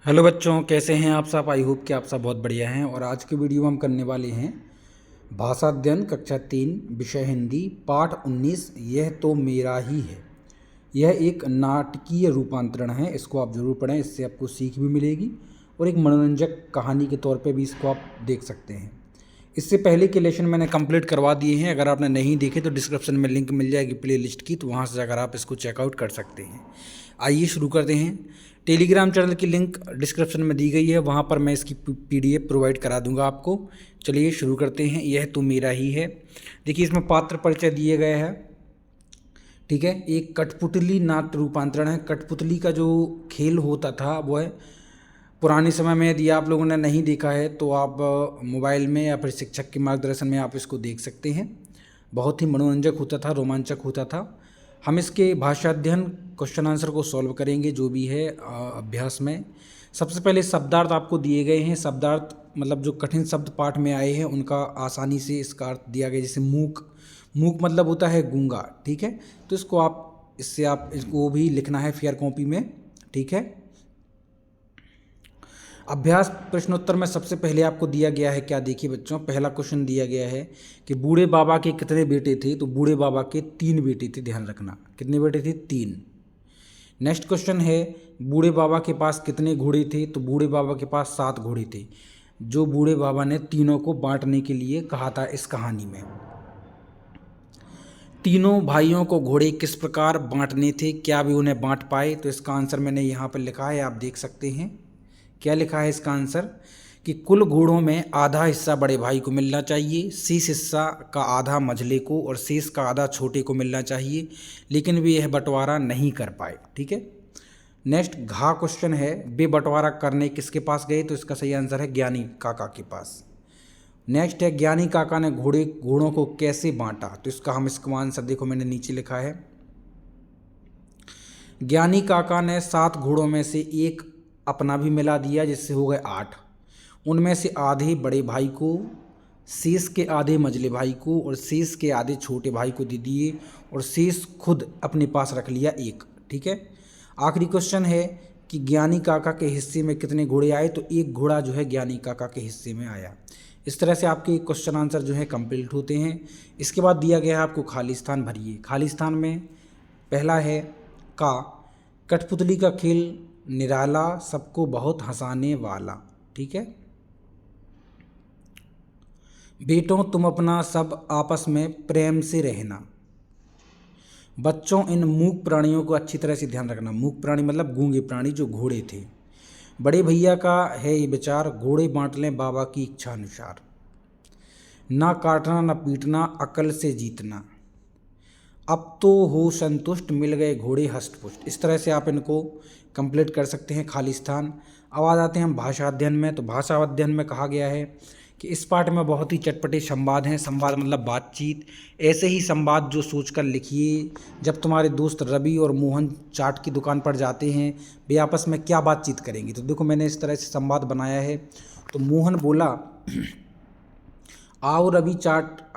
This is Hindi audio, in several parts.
हेलो बच्चों, कैसे हैं आप सब। आई होप कि आप सब बहुत बढ़िया हैं। और आज की वीडियो में हम करने वाले हैं भाषा अध्ययन कक्षा 3 विषय हिंदी पाठ 19 यह तो मेरा ही है। यह एक नाटकीय रूपांतरण है, इसको आप ज़रूर पढ़ें, इससे आपको सीख भी मिलेगी और एक मनोरंजक कहानी के तौर पे भी इसको आप देख सकते हैं। इससे पहले के लेसन मैंने कंप्लीट करवा दिए हैं, अगर आपने नहीं देखे तो डिस्क्रिप्शन में लिंक मिल जाएगी प्ले लिस्ट की, तो वहाँ से जाकर आप इसको चेकआउट कर सकते हैं। आइए शुरू करते हैं। टेलीग्राम चैनल की लिंक डिस्क्रिप्शन में दी गई है, वहाँ पर मैं इसकी पीडीएफ प्रोवाइड करा दूंगा आपको। चलिए शुरू करते हैं। यह तो मेरा ही है। देखिए इसमें पात्र परिचय दिए गए हैं, ठीक है। एक कठपुतली नाट्य रूपांतरण है। कठपुतली का जो खेल होता था वो है पुराने समय में, यदि आप लोगों ने नहीं देखा है तो आप मोबाइल में या फिर शिक्षक के मार्गदर्शन में आप इसको देख सकते हैं। बहुत ही मनोरंजक होता था, रोमांचक होता था। हम इसके भाषा अध्ययन क्वेश्चन आंसर को सॉल्व करेंगे जो भी है अभ्यास में। सबसे पहले शब्दार्थ आपको दिए गए हैं। शब्दार्थ मतलब जो कठिन शब्द पाठ में आए हैं उनका आसानी से इसका अर्थ दिया गया। जैसे मूक, मूक मतलब होता है गूंगा, ठीक है। तो इसको आप इसको भी लिखना है फेयर कॉपी में, ठीक है। अभ्यास प्रश्नोत्तर में सबसे पहले आपको दिया गया है क्या, देखिए बच्चों, पहला क्वेश्चन दिया गया है कि बूढ़े बाबा के कितने बेटे थे। तो बूढ़े बाबा के 3 बेटे थे, ध्यान रखना। कितने बेटे थे? 3। नेक्स्ट क्वेश्चन है बूढ़े बाबा के पास कितने घोड़े थे। तो बूढ़े बाबा के पास 7 घोड़े थे, जो बूढ़े बाबा ने तीनों को बांटने के लिए कहा था इस कहानी में। तीनों भाइयों को घोड़े किस प्रकार बांटने थे, क्या भी उन्हें बांट पाए। तो इसका आंसर मैंने यहाँ पर लिखा है, आप देख सकते हैं। क्या लिखा है इसका आंसर कि कुल घोड़ों में आधा हिस्सा बड़े भाई को मिलना चाहिए, शेष हिस्सा का आधा मझले को और शेष का आधा छोटे को मिलना चाहिए, लेकिन वे यह बंटवारा नहीं कर पाए, ठीक है। नेक्स्ट घा क्वेश्चन है वे बंटवारा करने किसके पास गए। तो इसका सही आंसर है ज्ञानी काका के पास। नेक्स्ट है ज्ञानी काका ने घोड़ों को कैसे बांटा। तो इसका आंसर देखो मैंने नीचे लिखा है। ज्ञानी काका ने 7 घोड़ों में से एक अपना भी मिला दिया, जिससे हो गए 8। उनमें से आधे बड़े भाई को, शेष के आधे मझले भाई को और शेष के आधे छोटे भाई को दे दिए और शेष खुद अपने पास रख लिया 1, ठीक है। आखिरी क्वेश्चन है कि ज्ञानी काका के हिस्से में कितने घोड़े आए। तो 1 घोड़ा जो है ज्ञानी काका के हिस्से में आया। इस तरह से आपके क्वेश्चन आंसर जो है कंप्लीट होते हैं। इसके बाद दिया गया है आपको खाली स्थान भरिए। खाली स्थान में पहला है का कठपुतली का खेल निराला, सबको बहुत हंसाने वाला, ठीक है। बेटों तुम अपना सब आपस में प्रेम से रहना। बच्चों इन मूक प्राणियों को अच्छी तरह से ध्यान रखना। मूक प्राणी मतलब गूंगे प्राणी जो घोड़े थे। बड़े भैया का है ये विचार, घोड़े बांट लें बाबा की इच्छा अनुसार। ना काटना ना पीटना, अकल से जीतना। अब तो हो संतुष्ट, मिल गए घोड़े हष्टपुष्ट। इस तरह से आप इनको कंप्लीट कर सकते हैं खाली स्थान। अब आ जाते हैं हम भाषा अध्ययन में। तो भाषा अध्ययन में कहा गया है कि इस पाठ में बहुत ही चटपटे संवाद हैं। संवाद मतलब बातचीत। ऐसे ही संवाद जो सोचकर लिखिए। जब तुम्हारे दोस्त रवि और मोहन चाट की दुकान पर जाते हैं, वे आपस में क्या बातचीत करेंगे। तो देखो मैंने इस तरह से संवाद बनाया है। तो मोहन बोला आओ रवि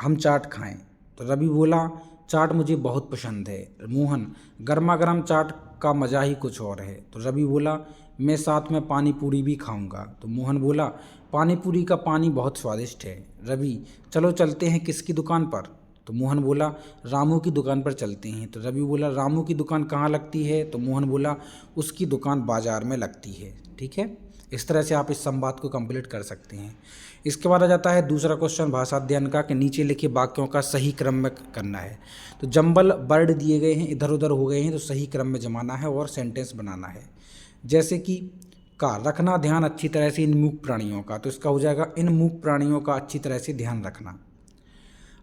हम चाट खाएं। तो रवि बोला चाट मुझे बहुत पसंद है। मोहन गर्मा गर्म चाट का मज़ा ही कुछ और है। तो रवि बोला मैं साथ में पानी पूरी भी खाऊंगा। तो मोहन बोला पानी पूरी का पानी बहुत स्वादिष्ट है। रवि चलो चलते हैं किसकी दुकान पर। तो मोहन बोला रामू की दुकान पर चलते हैं। तो रवि बोला रामू की दुकान कहाँ लगती है। तो मोहन बोला उसकी दुकान बाजार में लगती है, ठीक है। इस तरह से आप इस संवाद को कंप्लीट कर सकते हैं। इसके बाद आ जाता है दूसरा क्वेश्चन भाषा अध्ययन का कि नीचे लिखे वाक्यों का सही क्रम में करना है। तो जंबल वर्ड दिए गए हैं, इधर उधर हो गए हैं, तो सही क्रम में जमाना है और सेंटेंस बनाना है। जैसे कि का रखना ध्यान अच्छी तरह से इन मूक प्राणियों का। तो इसका हो जाएगा इन मूक प्राणियों का अच्छी तरह से ध्यान रखना।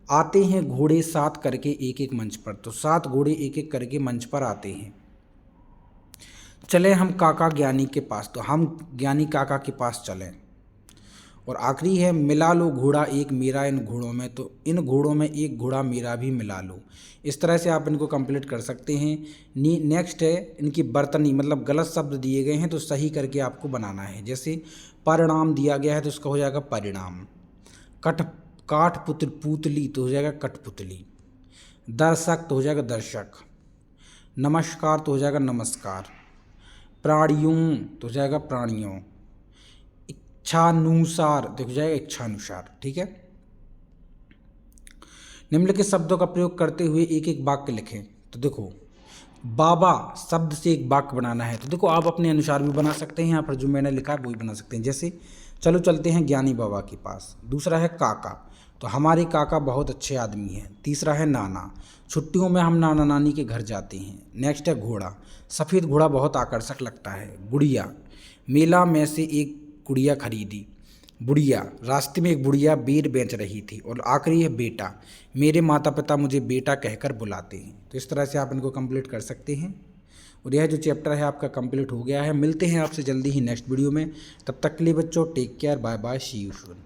आते हैं घोड़े 7 करके एक एक मंच पर। तो 7 घोड़े एक एक करके मंच पर आते हैं। चले हम काका ज्ञानी के पास। तो हम ज्ञानी काका के पास चलें। और आखिरी है मिला लो घोड़ा एक मेरा इन घोड़ों में। तो इन घोड़ों में एक घोड़ा मेरा भी मिला लो। इस तरह से आप इनको कंप्लीट कर सकते हैं। नेक्स्ट है इनकी बर्तनी मतलब गलत शब्द दिए गए हैं, तो सही करके आपको बनाना है। जैसे परिणाम दिया गया है तो उसका हो जाएगा परिणाम। पुतली तो हो जाएगा कठपुतली। दर्शक तो हो जाएगा दर्शक। नमस्कार तो हो जाएगा नमस्कार। प्राणियों तो हो जाएगा प्राणियों। इच्छानुसार देखो जाएगा इच्छानुसार। ठीक है। निम्नलिखित शब्दों का प्रयोग करते हुए एक एक वाक्य लिखें। तो देखो बाबा शब्द से एक वाक्य बनाना है, तो देखो आप अपने अनुसार भी बना सकते हैं, यहाँ पर जो मैंने लिखा है वही बना सकते हैं। जैसे चलो चलते हैं ज्ञानी बाबा के पास। दूसरा है काका, तो हमारे काका बहुत अच्छे आदमी हैं। तीसरा है नाना, छुट्टियों में हम नाना नानी के घर जाते हैं। नेक्स्ट है घोड़ा, सफ़ेद घोड़ा बहुत आकर्षक लगता है। गुड़िया, मेला में से एक गुड़िया खरीदी। बुढ़िया, रास्ते में एक बुढ़िया बेर बेच रही थी। और आखिरी है बेटा, मेरे माता पिता मुझे बेटा कहकर बुलाते हैं। तो इस तरह से आप इनको कंप्लीट कर सकते हैं और यह जो चैप्टर है आपका कंप्लीट हो गया है। मिलते हैं आपसे जल्दी ही नेक्स्ट वीडियो में, तब तक के लिए बच्चों take care, bye bye, see you soon.